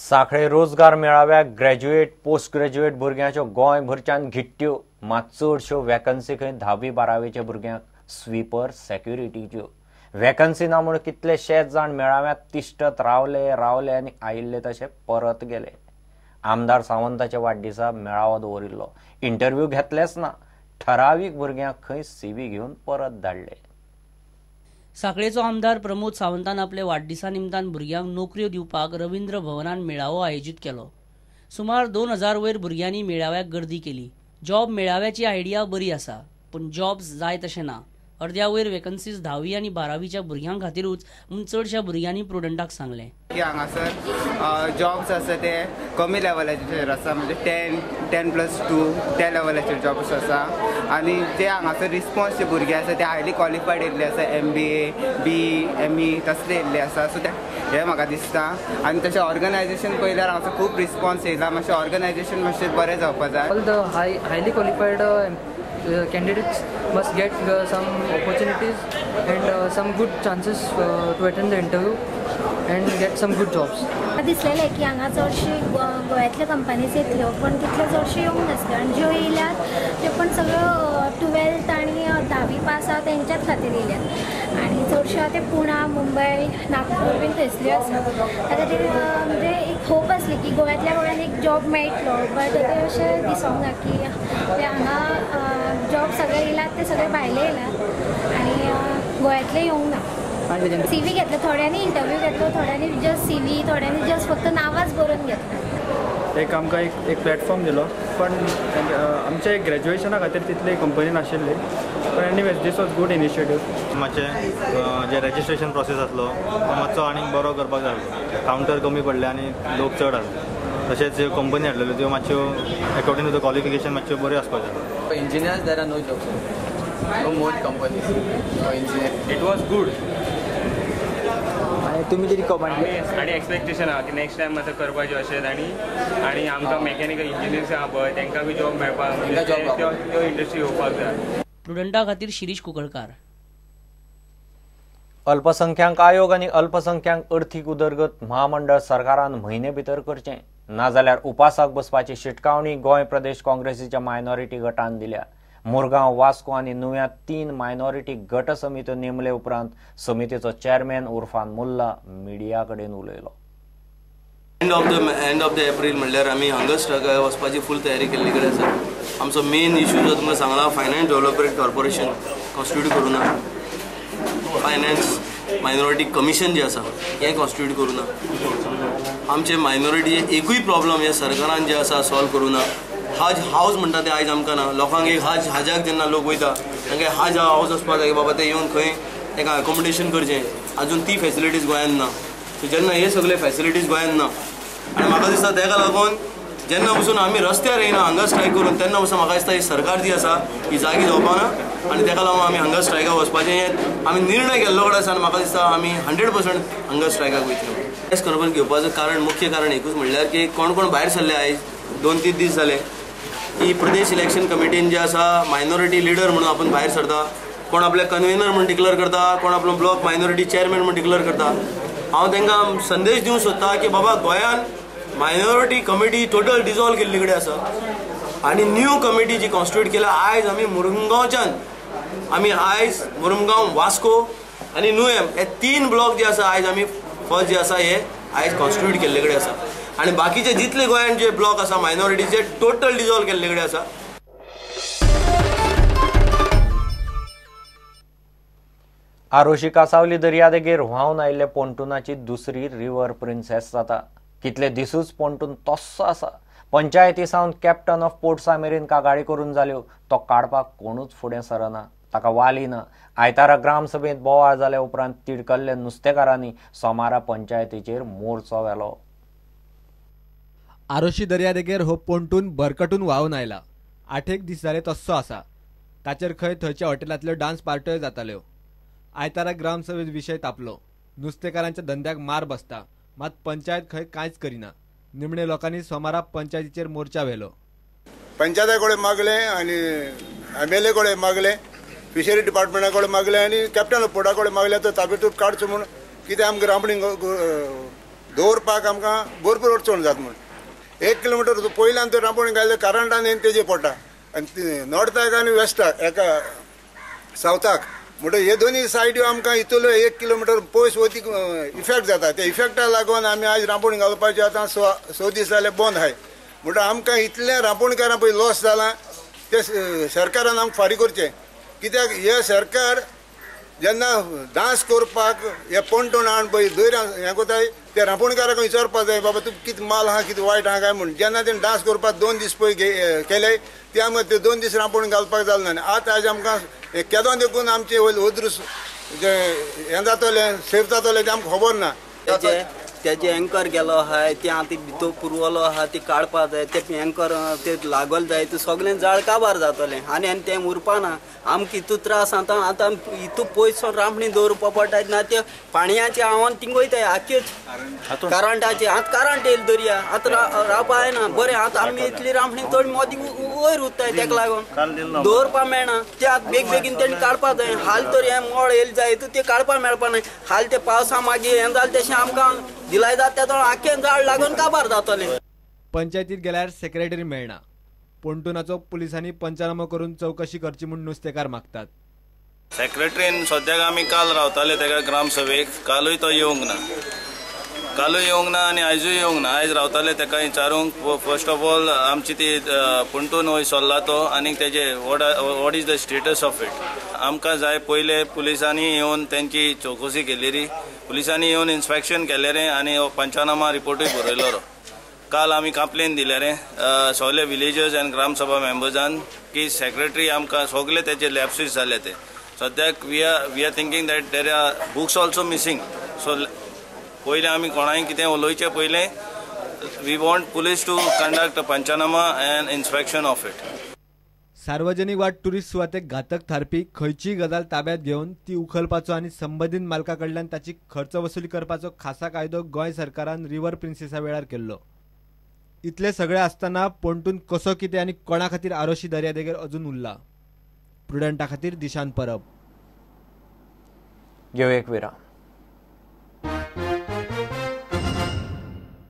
सांखळे रोजगार मेळाव्याक graduate post graduate भुरग्यांच्यो गोंयभरच्यान घिट्ट्यो मात चडश्यो वॅकन्सी खंय 10वी-12वीच्या भुरग्यांक स्वीपर सेक्युरिटीच्यो वॅकन्सी ना म्हूण कितलेशेच जाण मेळाव्यांत तिश्टत रावले आनी आयिल्ले तशे परत गेले। आमदार सावंताच्या वाडदिसा मेळावो दवरिल्लो, इंटरव्यू घेतलेच ना, ठरावीक भुरग्यांक खंय सीवी घेवन परत धाडले। सांखळेचो आमदार प्रमोद सावंतान आपल्या वाडदिसा निमतान भुरग्यांक नोकऱ्यो दिवपाक रवींद्र भवनान मेळावो आयोजीत केलो। सुमार 2000 वयर भुरग्यांनी मेळाव्याक गर्दी केली। जॉब मेळाव्याची आयडिया बरी आसा, पण जॉब्स जाय तशे ना। अर्द्या वयर वॅकन्सीज 10वी आनी 12वीच्या भुरग्यां खातीरूच म्हूण चडशा भुरग्यांनी प्रुडंटाक सांगलें की हांगासर जॉब्स आसा ते कमी लेवलाचेर आसा, म्हणजे 10+2 त्या लेवलाचेर जॉब्स आसा आनी जे हांगासर रिस्पॉन्स जे भुरगे आसा ते हायली क्वॉलिफायड येयल्ले आसा, MBA, BE, ME तसले येयल्ले आसा। सो हे म्हाका दिसता आनी तशें ऑर्गनायजेशन पळयल्यार हांगासर खूब रिस्पॉन्स येयला। मातशें ऑर्गनायजेशन मातशें बरें जावपाक जाय। All the highly qualified candidates must get some opportunities and some good chances to attend the interview and get some good jobs. दिसलेलें की हांगा चडशी गोंयांतल्यो कंपनीज येतल्यो, पण तितल्यो चडश्यो येवंक नासल्यो आनी ज्यो येयल्यात त्यो पण सगळ्यो 12th आनी 10वी पास आहा तेंच्याच खातीर येयल्यात आनी चडश्यो ते पुणा, मुंबय, नागपूर बीन थंयसल्यो आसा। त्या खातीर म्हणजे एक होप आसली की गोंयांतल्या गोंयान एक जॉब मेळटलो, बट ते अशें दिसोंक ना की ते हांगा जॉब सगळे येयल्यात ते सगळे भायले येयल्यात आनी गोंयांतले येवंक ना। सीवी घेतले, थोड्यांनी इंटरव्यू घेतलो, थोड्यांनी जस्ट सीवी, थोड्यांनी जस्ट फक्त नावाच बरोवन घेतलें। एक आमकां एक प्लॅटफॉर्म दिलो, पण आमच्या ग्रॅज्युएशना खातीर तितले कंपनी नाशिल्ले, पण anyways this was good initiative. मातशें जे रजिस्ट्रेशन प्रोसेस आसलो तो मातसो आनीक बरो करपाक जाय आसलो। कावंटर कमी पडले आनी लोक चड आसले। तशेंच ज्यो कंपनी हाडलेल्यो त्यो मातश्यो अकॉर्डिंग टू द क्वॉलिफिकेशन मातश्यो बऱ्यो आसपाक जाय। Engineers there are no jobs, no more companies for engineer. It was good. तुम्ही किती कमांड आणि एक्सपेक्टेशन आहा की नेक्स्ट टाइम आता करपाचें अशें आनी आमकां मेकॅनिकल इंजिनियर्स आहा पळय तेंकां बी जॉब मेळपाक, त्यो इंडस्ट्री येवपाक जाय। प्रुडंटा खातीर शिरीष कुंकळकार। अल्पसंख्यांक आयोग आनी अल्पसंख्यांक अर्थीक उदरगत महामंडळ सरकारान म्हयने भितर करचें, नाजाल्यार उपासाक बसपाची शिटकावणी गोंय प्रदेश काँग्रेसीच्या मायनॉरिटी गटान दिल्या। मुरगांव, वास्को आनी नुव्यात 3 मायनॉरिटी गट समित्यो नेमले उपरांत समितीचो चेअरमॅन उर्फान मुल्ला मिडिया कडेन उलयलो। एंड ऑफ द एप्रील म्हणल्यार आमी हंगर स्ट्रायकाक वचपाची फूल तयारी केल्ली कडेन आसा। आमचो मेन इश्यू जो तुमकां सांगला, फायनान्स डेव्हलपमेंट कॉर्पोरेशन कॉन्स्टिट्यूट करूं ना, फायनान्स मायनॉरिटी कमिशन जे आसा हें कॉन्स्टिट्यूट करूं ना। आमचे मायनॉरिटीचे एकूय प्रॉब्लम ह्या सरकारान जे आसा सॉल्व करूं ना। हज हाऊस म्हणटा ते आयज आमकां ना, लोकांक एक हजाक जेन्ना लोक वयता तांकां हज हाऊस आसपाक जाय, बाबा ते येवन खंय ताका अकोमोडेशन करचें, अजून ती फॅसिलिटीज गोंयांत ना। सो जेन्ना हे सगळे फॅसिलिटीज गोंयांत ना आनी म्हाका दिसता ताका लागून जेन्ना पसून आमी रस्त्यार येयना हंगर स्ट्रायक करून तेन्ना पसून म्हाका दिसता ही सरकार जी आसा ही जागी जावपाना आनी ताका लागून आमी हंगर स्ट्रायकाक वचपाचें आमी निर्णय घेल्लो कडेन आसा आनी म्हाका दिसता आमी 100% हंगर स्ट्रायकाक वयतले। केस करपाक घेवपाचो कारण मुख्य कारण एकूच म्हणल्यार की कोण कोण भायर सरले आयज 2-3 दीस जाले की प्रदेश इलेक्शन कमिटीन जे आसा मायनॉरिटी लिडर म्हणून आपण भायर सरता, कोण आपले कन्व्हेनर म्हणून डिक्लेअर करता, कोण आपलो ब्लॉक मायनॉरिटी चेअरमॅन म्हणून डिक्लेअर करता। हांव तांकां संदेश दिवंक सोदता की बाबा गोंयांत मायनॉरिटी कमिटी टोटल डिजॉल्व केल्ली कडेन आसा आनी न्यू कमिटी जी कॉन्स्टिट्यूट केल्या आयज आमी मुरगांवच्यान आयज मुरगांव, वास्को आनी नुवेम हे 3 ब्लॉक जे आसा आयज आमी फर्स्ट जे आसा हे आयज कॉन्स्टिट्यूट केल्ले कडेन आसा आनी बाकीचे जितले गोंयांत जे ब्लॉक आसा मायनॉरिटीचे टोटल डिजॉल्व केल्ले कडेन आसा। आरोशी कासावली दर्यादेगेर व्हांवन आयिल्ले पोंटूनाची दुसरी रिव्हर प्रिन्सेस जाता। कितले दिसूच पोंटून तस्सो आसा। पंचायती सावन कॅप्टन ऑफ पोर्ट्सा मेरेन कागाळी करून जाल्यो, तो काडपाक कोणूच फुडें सरना, ताका वाली ना। आयतारा ग्रामसभेत बोवाळ जाल्या उपरांत तिडकल्ल्या नुस्तेकारांनी सोमारा पंचायतीचेर मोर्चो व्हेलो। आरोशी दर्यादेगेर हो पोंटून भरकटून व्हांवन आयला। 8 दीस जाले तस्सो आसा। ताचेर खंय थंयच्या हॉटेलांतल्यो डान्स पार्ट्योय जाताल्यो। आयतारा ग्रामसभेत विशय तापलो। नुस्तेकारांच्या धंद्याक मार बसता, मात पंचायत खंय कांयच करिना। निमणे लोकांनी सोमारा पंचायतीचेर मोर्चा व्हेलो। पंचायता कडेन मागले आनी MLA कडेन मागले, फिशरी डिपार्टमेंटा कडेन मागले आनी कॅप्टन ऑफ पोर्टा कडेन मागले, तर ताबडतोब काडचो म्हूण कितें आमकां रामणींग दवरपाक आमकां भरपूर अडचण जाता म्हण 1 किलोमिटर पयल्यान तो रांपोण घायले करंटान येवन तेजे पडटा आनी नॉर्थाक आनी वेस्टाक एका सावथाक म्हणटकीर हे दोनी सायड्यो आमकां इतलो 1 किलोमिटर पयस वतीक इफेक्ट जाता त्या इफेक्टाक लागून आमी आयज रांपोण घालपाचें आतां 6 दीस जाले बंद आहाय म्हणटा आमकां इतलें रांपोणकारां पळय लॉस जालां ते सरकारान आमकां फारीक करचें कित्याक हे सरकार जेन्ना डांस करपाक हे पंटून हाडून पळय दर हें कोताय ते रांपोणकारांक विचारपाक जाय बाबा तूं कितें माल आहा कितें वायट आहा काय म्हूण जेन्ना तेणें डांस करपाक 2 दीस पळय केले त्या मदीं ते 2 दीस रांपोण घालपाक जालें ना आतां आयज आमकां केदों देखून आमचे ओद्रूस हें जातलें सेफ जातलें तें आमकां खबर ना तेजे एंकर गेलो आहाय ते आतां भितर पुरवलो आहा ती काडपा जाय ते एंकर ते लागल जाय ते सगळें जाळ काबार जातलें आनी तें उरपाना आमकां हितू त्रास आतां हितू पयस रांपणी दवरपा पडटा ना ते पाणयाचे आव्हान थिंग वयताय आख्योच करंटाचे आतां करंट येयले दर्या आतां रावपा येना बरें आतां आमी इतली रांपणी चड मोदी वयर उरताय तेका लागून दवरपा मेळना ते आतां बेगीन तेणी काडपा जाय हाल तर हें मोळ येयले जाय ते काडपा मेळपा ना हाल ते पावसा मागीर हें जालें तशें आमकां दिलाय जाता तो आख्खें जाळ लागून काबार जातलें पंचायतीत गेल्यार सेक्रेटरी मेळना पोंटूनाचो पुलिसांनी पंचनामो करून चौकशी करची म्हूण नुस्तेकार मागतात सेक्रेटरीन सद्याक आमी काल रावताले तेका ग्रामसभेक कालूय तो येवंक ना आनी आयजूय येवंक ना आयज रावताले तेका विचारूंक फर्स्ट ऑफ ऑल आमची ती पुंटून वय सरला तो आनी तेजे what is the status of it आमकां जाय पयले पुलिसांनी येवन तेंची चौकशी केलेली पुलिसांनी येवन इन्स्पेक्शन केले रे आनी पंचनामा रिपोर्टूय बरयलो रो काल आमी कंप्लेन दिले रे सगळे विलेजर्स एंड ग्रामसभा मेंबर्सान की सेक्रेटरी आमकां सगळे तेचे लॅप्सीस जाले ते सद्याक we are thinking that there are books also missing so पयले आमी कोणाय कितें उलोवचे पयले we want police to conduct panchnama and inspection of it सार्वजनिक वा टुरिस्ट सुवातेक घातक थारपी खंयचीय गजाल ताब्यात घेवन ती उखलपाचो आनी संबंदीत मालका कडल्यान ताची खर्च वसुली करपाचो खासा कायदो गोंय सरकारान रिव्हर प्रिन्सेसा वेळार केल्लो इतले सगळे आसतना पोंटून कसो कितें आनी कोणा खातीर आरोशी दर्यादेगेर अजून उरला प्रुडंटा खातीर दिशांत परब घेऊ एक विराम